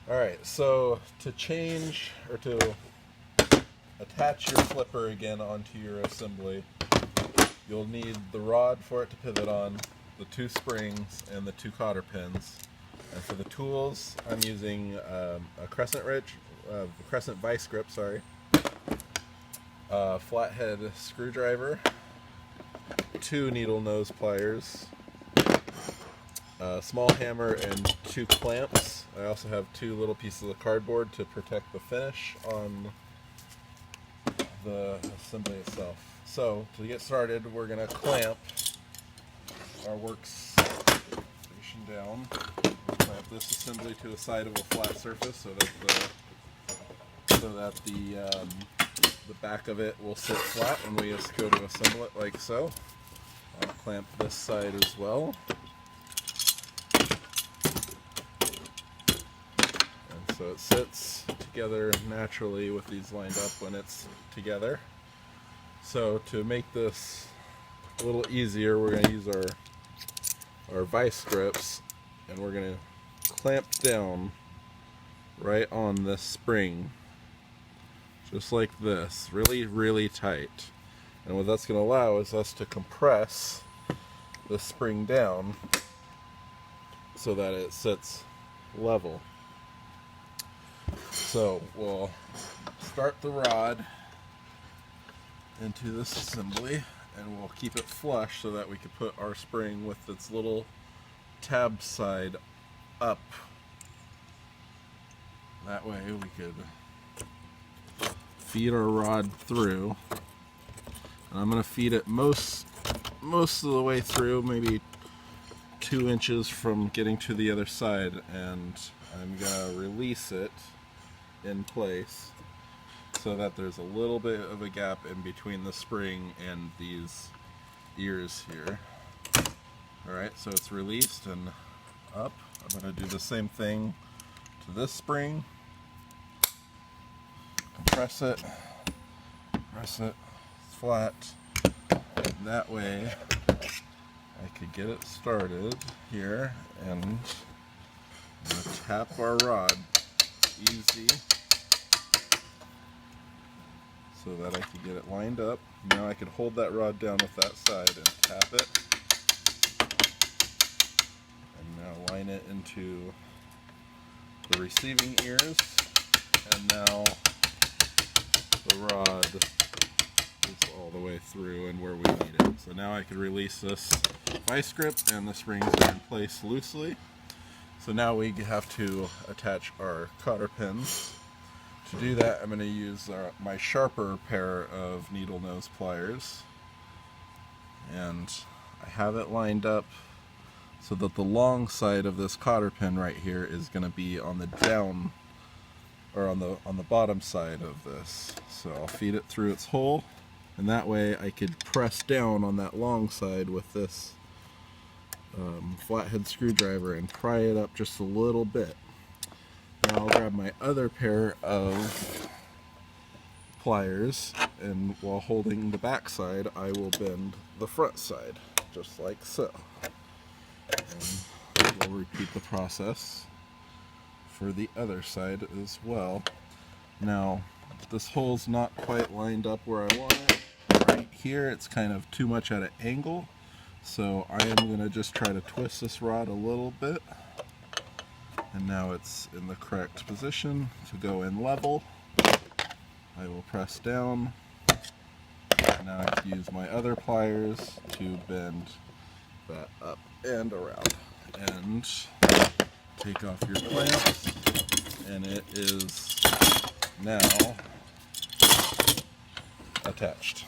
Alright, so to change or to attach your flipper again onto your assembly, you'll need the rod for it to pivot on, the two springs, and the two cotter pins. And for the tools, I'm using a crescent vice grip, flathead screwdriver, two needle nose pliers, a small hammer, and two clamps. I also have two little pieces of cardboard to protect the finish on the assembly itself. So to get started, we're going to clamp our workstation down. Clamp this assembly to the side of a flat surface so that the back of it will sit flat when we just go to assemble it, like so. I'll clamp this side as well. And so it sits together naturally with these lined up when it's together. So to make this a little easier, we're going to use our vice grips, and we're going to clamp down right on this spring, just like this, really, really tight. And what that's going to allow is us to compress the spring down so that it sits level. So we'll start the rod into this assembly, and we'll keep it flush so that we can put our spring with its little tab side up. That way we could feed our rod through. And I'm going to feed it most of the way through, maybe 2 inches from getting to the other side, and I'm going to release it in place so that there's a little bit of a gap in between the spring and these ears here. Alright, so it's released and up. I'm going to do the same thing to this spring. Compress it, press it flat, and that way I could get it started here, and I'm going to tap our rod easy so that I could get it lined up. Now I could hold that rod down with that side and tap it, and now line it into the receiving ears, and now the rod is all the way through and where we need it. So now I can release this vice grip, and the springs are in place loosely. So now we have to attach our cotter pins. To do that, I'm going to use my sharper pair of needle nose pliers, and I have it lined up so that the long side of this cotter pin right here is going to be on the down, or on the bottom side of this. So I'll feed it through its hole, and that way I could press down on that long side with this flathead screwdriver and pry it up just a little bit. Now I'll grab my other pair of pliers, and while holding the back side, I will bend the front side, just like so. And we'll repeat the process for the other side as well. Now, this hole's not quite lined up where I want it. Right here, it's kind of too much at an angle, so I am going to just try to twist this rod a little bit. And now it's in the correct position to go in level. I will press down. Now I can use my other pliers to bend that up and around. And take off your clamps, and it is now attached.